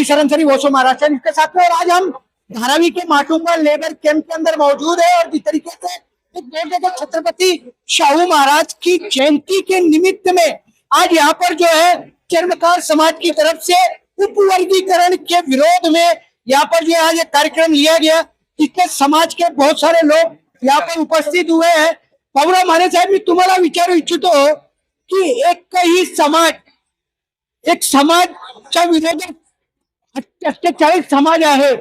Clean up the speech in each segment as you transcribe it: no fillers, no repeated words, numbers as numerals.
रवि सरनसरी वो सो महाराष्ट्र इसके साथ में। और आज हम धारावी के माटुंगा लेबर कैंप के अंदर मौजूद है और जिस तरीके से एक बोलते थे छत्रपति शाहू महाराज की जयंती के निमित्त में आज यहाँ पर जो है चर्मकार समाज की तरफ से उपवर्गीकरण के विरोध में यहाँ पर जो आज एक कार्यक्रम लिया गया, जिसके समाज के बहुत सारे लोग यहाँ पर उपस्थित हुए हैं। भाऊराव माने साहेब, मी तुम्हाला विचारू इच्छितो की एकही समाज, एक समाजच्या विरोधात 48 समाज आहे,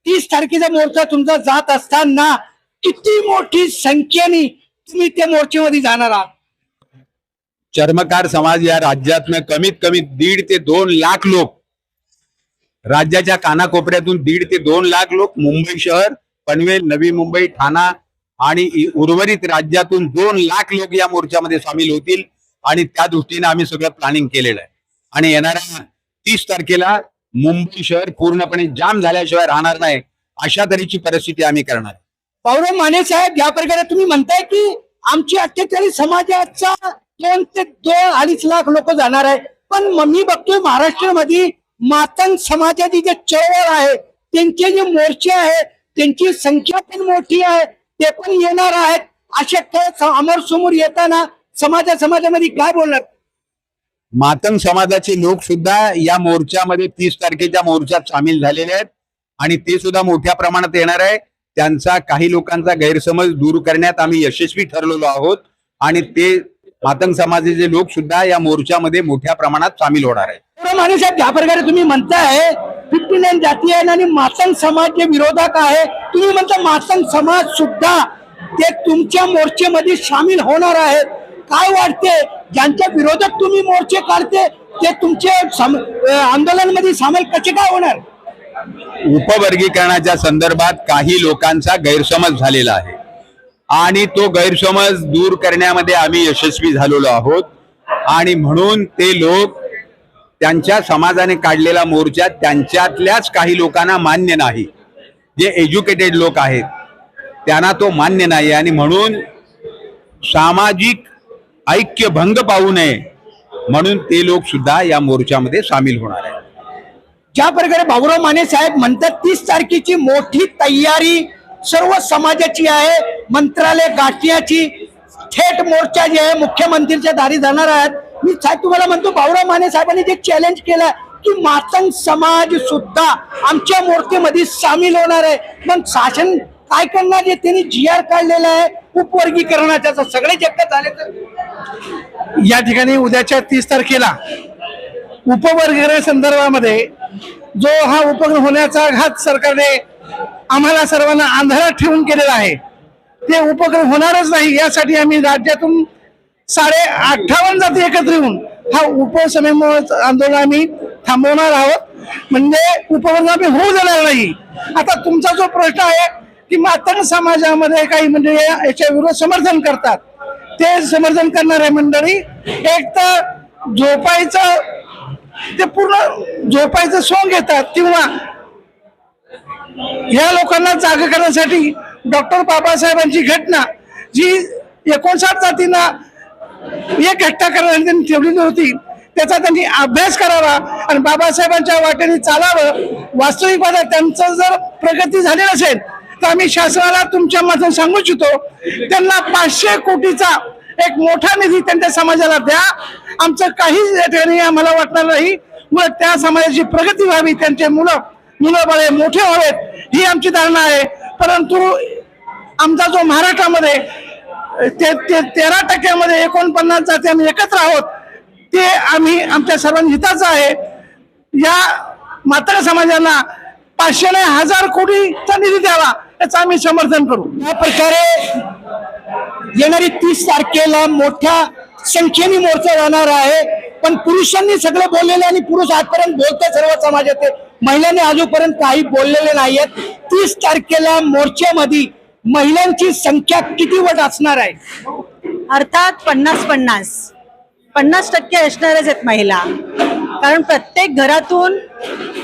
30 तारखेचा मोर्चा तुमचा जात असताना किती मोठी संख्येने तुम्ही त्या मोर्चेमध्ये जाणार आहात? चर्मकार समाज या राज्यात में कमीत कमी 1.5 ते 2 लाख लोक, राज्याच्या कानाकोपऱ्यातून 1.5 ते 2 लाख लोक, मुंबई शहर, पनवेल, नवी मुंबई, ठाणा आणि उर्वरित राज्यातून 2 लाख लोक या मोर्चामध्ये सामील होतील आणि त्या दृष्टीने आम्ही सगळं प्लॅनिंग केलेलं आहे। आणि येणाऱ्या 30 तारखेला मुंबई शहर पूर्णपणे जाम झाल्याशिवाय राहणार नाही, अशा तऱ्हेची परिस्थिती आम्ही करणार आहे। भाऊराव माने साहेब, या प्रकारे तुम्ही म्हणताय की आमची 48 समाजाचा 2 ते 2.5 लाख लोक जाणार आहे, पण मी बघतोय महाराष्ट्रामध्ये मातंग समाजाची जे चळवळ आहे, त्यांचे जे मोर्चे आहे, त्यांची संख्या पण मोठी आहे, ते पण येणार आहेत। अशा समोर समोर येताना समाजामध्ये काय बोलणार? मातंग समाजाचे लोक सुद्धा या मोर्चामध्ये 30 तारखेच्या मोर्चात सामील झालेले आहेत आणि ते सुद्धा मोठ्या प्रमाणात येणार आहे। त्यांचा काही लोकांचा गैरसमज दूर करण्यात आम्ही यशस्वी ठरलेलो आहोत आणि ते मातंग समाजाचे लोक सुद्धा या मोर्चामध्ये मोठ्या प्रमाणात सामील होणार आहेत। माने साहेब, ज्या प्रकारे तुम्ही म्हणताय 59 जाती आहे आणि मातंग समाज जे विरोधक आहे, तुम्ही म्हणता मातंग समाज सुद्धा ते तुमच्या मोर्चेमध्ये सामील होणार आहेत। काय वाटते, ज्यांच्या विरोधात तुम्ही मोर्चे काढते ते तुमचे आंदोलनामध्ये सामील कसे काय होणार? उपवर्गीकरणाच्या संदर्भात काही लोकांचा गैरसमज झालेला आहे आणि तो गैरसमज दूर करण्यामध्ये आम्ही यशस्वी झालेलो आहोत आणि म्हणून ते लोक त्यांच्या समाजाने काढलेला मोर्चा त्यांच्यातल्याच काही लोकांना मान्य नाही, जे एज्युकेटेड लोक आहेत त्यांना तो मान्य नाही आणि म्हणून सामाजिक ऐक्य भंग पाहू नये म्हणून ते लोक सुद्धा या मोर्चामध्ये सामील होणार आहेत। ज्या प्रकारे भाऊराव माने साहेब म्हणतात 30 तारखेची मोठी तयारी सर्व समाजाची आहे, मंत्रालय गाठण्याची, थेट मोर्चा जे आहे मुख्यमंत्र्यांच्या दारी जाणार आहेत। मी साहेब तुम्हाला म्हणतो, भाऊराव माने साहेबांनी जे चॅलेंज केलं की मातंग समाज सुद्धा आमच्या मोर्चेमध्ये सामील होणार आहे, मग शासन काय करणार? जे त्यांनी GR काढलेला आहे उपवर्गीकरणाचा, सगळे चक्क झाले तर या ठिकाणी उद्याच्या 30 तारखेला उपवर्गीकरण संदर्भामध्ये जो हा उपक्रम होण्याचा घात सरकारने आम्हाला सर्वांना अंधारात ठेवून केलेला आहे, ते उपक्रम होणारच नाही। यासाठी आम्ही राज्यातून 58 जाती एकत्र येऊन हा उपसमूह आंदोलन आम्ही थांबवणार आहोत, म्हणजे उपवर्ग आम्ही होऊ देणार नाही। आता तुमचा जो प्रश्न आहे की मातंग समाजामध्ये काही म्हणजे याच्या विरोध समर्थन करतात, ते समर्थन करणारे मंडळी एक तर झोपायचं, ते पूर्ण झोपायचं सोंग घेतात किंवा या लोकांना जागा करण्यासाठी डॉक्टर बाबासाहेबांची घटना जी 59 जातींना एक एकटा करण्यासाठी त्यांनी ठेवलेली होती, त्याचा त्यांनी अभ्यास करावा आणि बाबासाहेबांच्या वाटेने चालावं। वास्तविक पाहता त्यांचं जर प्रगती झाली नसेल तर आम्ही शासनाला तुमच्या माध्यमातून सांगू इच्छितो, त्यांना 500 कोटीचा एक मोठा निधी त्यांच्या समाजाला द्या। आमचं काही आम्हाला वाटणार नाही, उलट त्या समाजाची प्रगती व्हावी, त्यांचे मुलं बाळे मोठे व्हावेत ही आमची धारणा आहे। परंतु आमचा जो महाराष्ट्रामध्ये 13% 49 जाती आम्ही एकत्र आहोत, ते आम्ही आमच्या सर्वांनी हिताचं आहे। या मातंग समाजाला 500 नाही 1000 कोटीचा निधी द्यावा, याचं आम्ही समर्थन करू। या प्रकारे येणारी 30 तारखेला मोठ्या संख्येने मोर्चा जाणार आहे, पण पुरुषांनी सगळे बोललेले आणि पुरुष आजपर्यंत बोलते सर्व समाजाचे, महिलांनी अजूनपर्यंत काही बोललेले नाहीयेत। 30 तारखेला मोर्चामध्ये महिलांची संख्या किती वट असणार आहे? अर्थात 50% असणारच आहेत महिला, कारण प्रत्येक घरातून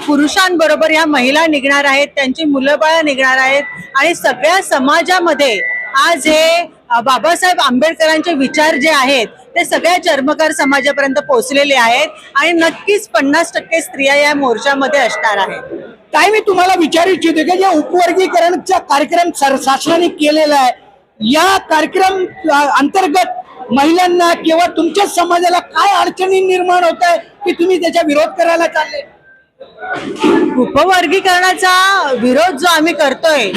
पुरुषांबरोबर या महिला निघणार आहेत, त्यांची मुलं बाळ निघणार आहेत आणि सगळ्या समाजामध्ये आज हे बाबासाहेब आंबेडकरांचे विचार जे आहेत ते सगळ्या चर्मकार समाजापर्यंत पोहोचलेले आहेत आणि नक्कीच 50% स्त्रिया या मोर्चामध्ये असणार आहेत. काय मी तुम्हाला विचारू इच्छितो की जे उपवर्गीकरणचा कार्यक्रम शासनाने केलेला आहे, या कार्यक्रम अंतर्गत महिलांना किंवा तुमच्या समाजाला काय अडचणी निर्माण होत आहे की तुम्ही त्याचा विरोध करायला चालले? उपवर्गीकरणाचा विरोध जो आम्ही करतोय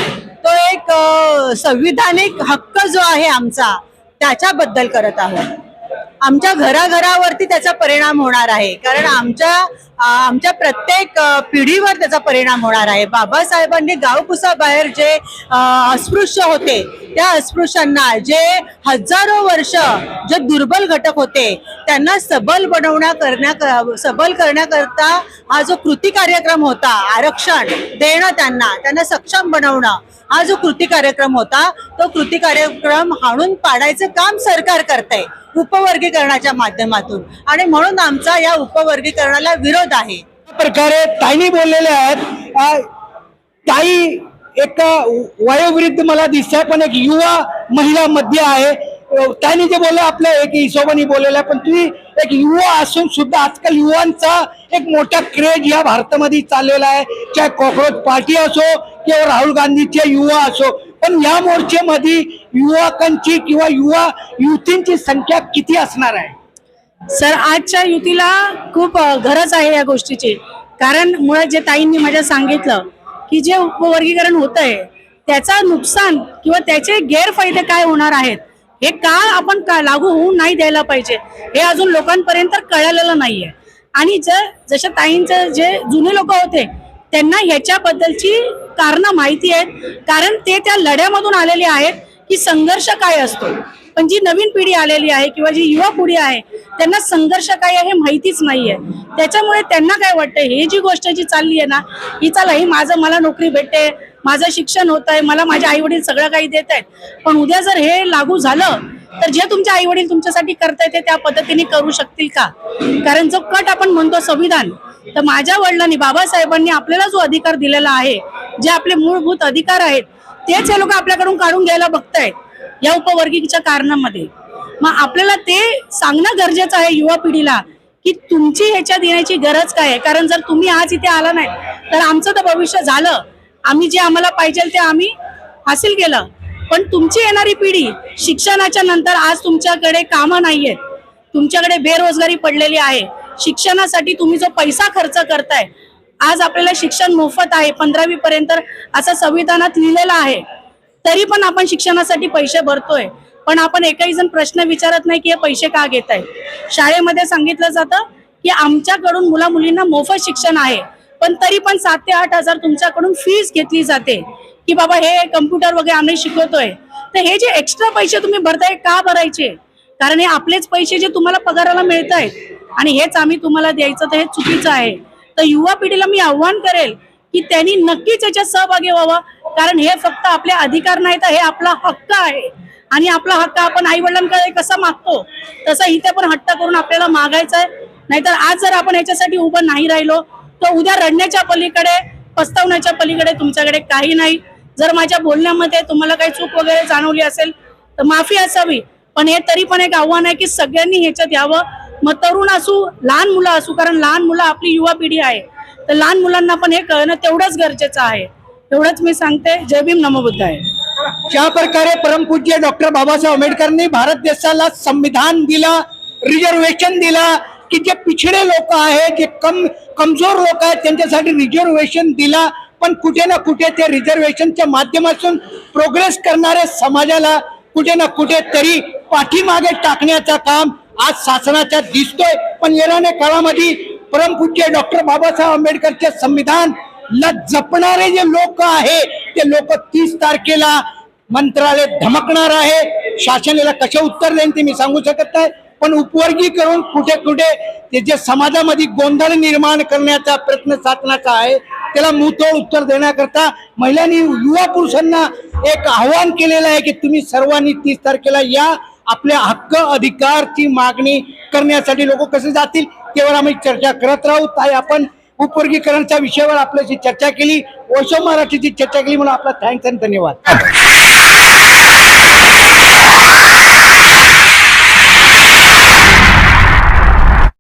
तो एक संविधानिक हक्क जो आहे आमचा त्याच्याबद्दल करत आहोत. आमच्या घराघरावरती त्याचा परिणाम होणार आहे, कारण आमच्या प्रत्येक पिढीवर त्याचा परिणाम होणार आहे. बाबासाहेबांनी गावकुसाबाहेर जे अस्पृश्य होते त्या अस्पृश्यांना, जे हजारो वर्ष जे दुर्बल घटक होते त्यांना सबल करण्याकरता हा जो कृती कार्यक्रम होता, आरक्षण देणं, त्यांना सक्षम बनवणं, हा जो कृती कार्यक्रम होता तो कृती कार्यक्रम हाणून पाडायचं काम सरकार करतंय उपवर्गीकरणाच्या माध्यमातून, आणि म्हणून आमचा या उपवर्गीकरणाला विरोध आहे. प्रकारे ताईनी बोललेले आहेत. ताई एक वयोवृद्ध मला दिसत आहे, पण एक युवा महिला मध्ये आहे. ताईनी जे बोलले आपल्या एक हिशोबाने बोललेलं आहे, पण तुम्ही एक युवा असून सुद्धा आजकाल युवांचा एक मोठा क्रेज या भारतामध्ये चाललेला आहे, चाहे कॉक्रोच पार्टी असो किंवा राहुल गांधीचे युवा असो. पण या मोर्चेमध्ये युवकांची किंवा युवतींची संख्या किती असणार आहे? सर, आजच्या युतीला खूप गरज आहे या गोष्टीची, कारण मुळात जे ताईंनी माझ्या सांगितलं की जे उपवर्गीकरण होत आहे त्याचा नुकसान किंवा त्याचे गैरफायदे काय होणार आहेत, हे का आपण लागू होऊ नाही द्यायला पाहिजे, हे अजून लोकांपर्यंत कळलेलं नाहीये. आणि जशा ताईंचे जे जुने लोक होते त्यांना ह्याच्याबद्दलची कारणं माहिती आहेत, कारण ते त्या लढ्यामधून आलेले आहेत की संघर्ष काय असतो. पण जी नवीन पिढी आलेली आहे किंवा जी युवा पिढी आहे त्यांना संघर्ष काय आहे हे माहितीच नाहीये. त्याच्यामुळे त्यांना काय वाटतं, हे जी गोष्ट जी चालली आहे ना, ही चला ही मला नोकरी भेटते, माझं शिक्षण होत आहे, मला माझे आई वडील सगळं काही देत आहेत, पण उद्या जर हे लागू झालं तर जे तुमचे आई वडील तुमच्यासाठी करतायत ते त्या पद्धतीने करू शकतील का? कारण जो कट आपण म्हणतो संविधान, तर माझ्या वडिलांनी, बाबासाहेबांनी आपल्याला जो अधिकार दिलेला आहे, जे आपले मूलभूत अधिकार आहेत, तेच हे लोक आपल्याकडून काढून घ्यायला बघतायत या उपवर्गीच्या कारणामध्ये. मग आपल्याला ते सांगणं गरजेचं आहे युवा पिढीला की तुमची ह्याच्यात येण्याची गरज काय आहे. कारण जर तुम्ही आज इथे आला नाही तर आमचं तर भविष्य झालं, आम्ही जे आम्हाला पाहिजे ते आम्ही हासिल केलं, पण तुमची येणारी पिढी शिक्षणाच्या नंतर आज तुमच्याकडे कामं नाहीयेत, तुमच्याकडे बेरोजगारी पडलेली आहे. शिक्षणासाठी तुम्ही जो पैसा खर्च करताय, आज आपल्याला शिक्षण मोफत आहे 15वी पर्यंत असं संविधानात लिहिलेलं आहे, तरी पण आपण शिक्षणासाठी पैसे भरतोय, पण आपण एकही जण प्रश्न विचारत नाही की हे पैसे का घेताय. शाळेमध्ये सांगितलं जातं की आमच्याकडून मुला मुलींना मोफत शिक्षण आहे, पण तरी पण 7 ते 8 हजार तुमच्याकडून फीस घेतली जाते की बाबा हे कम्प्युटर वगैरे आम्ही शिकवतोय. तर हे जे एक्स्ट्रा पैसे तुम्ही भरताय का भरायचे? कारण हे आपलेच पैसे जे तुम्हाला पगाराला मिळत आहेत आणि हेच आम्ही तुम्हाला द्यायचं, तर हे चुकीचं आहे. तर युवा पिढीला मी आव्हान करेल की त्यांनी नक्कीच याच्यात सहभागी व्हावं, कारण हे फक्त आपले अधिकार नाही तर हे आपला हक्क आहे, आणि आपला हक्क आपण आई वडिलांकडे कसा मागतो तसा इथे पण हट्ट करून आपल्याला मागायचा आहे. नाहीतर आज जर आपण याच्यासाठी उभं नाही राहिलो तर उद्या रडण्याच्या पलीकडे, पस्तावण्याच्या पलीकडे तुमच्याकडे काही नाही. जर माझ्या बोलण्यामध्ये तुम्हाला काही चूक वगैरे जाणवली असेल तर माफी असावी, पण हे तरी पण एक आव्हान आहे की सगळ्यांनी ह्याच्यात यावं. मग तरुण असू, लहान मुलं असू, कारण लहान मुलं आपली युवा पिढी आहे, तर लहान मुलांना पण हे कळणं तेवढंच गरजेचं आहे. एवढंच मी सांगते. जय भीम, नमो बुद्धाय. ज्या प्रकारे परमपूज्य डॉक्टर बाबासाहेब आंबेडकरांनी भारत देशाला संविधान दिला, रिझर्वेशन दिला, की जे पिछडे लोक आहेत, जे कमजोर लोक आहेत त्यांच्यासाठी रिझर्वेशन दिला, पण कुठे ना कुठे ते रिझर्वेशनच्या माध्यमातून प्रोग्रेस करणाऱ्या समाजाला कुठे ना कुठे तरी पाठीमागे टाकण्याचं काम आज शासनाच्या दिसतोय. पण येणाऱ्या काळामध्ये परमपूज्य डॉक्टर बाबासाहेब आंबेडकरचे संविधान ला जपणारे जे लोक आहे ते लोक 30 तारखेला मंत्रालय धमकणार आहे. शासन याला कसे उत्तर देईन ते मी सांगू शकत नाही, पण उपवर्गीकरण कुठे कुठे ते जे समाजामध्ये गोंधळ निर्माण करण्याचा प्रयत्न शासनाचा आहे त्याला मुतोड उत्तर देण्याकरता महिलांनी, युवा पुरुषांना एक आव्हान केलेलं आहे की तुम्ही सर्वांनी 30 तारखेला या, आपल्या हक्क अधिकारची मागणी करण्यासाठी. लोक कसे जातील त्यावर आम्ही चर्चा करत राहू. ताई, आपण उपवर्गीकरणच्या विषयावर आपल्याशी चर्चा केली, ओशो मराठीची चर्चा केली, म्हणून आपला थँक्स आणि धन्यवाद.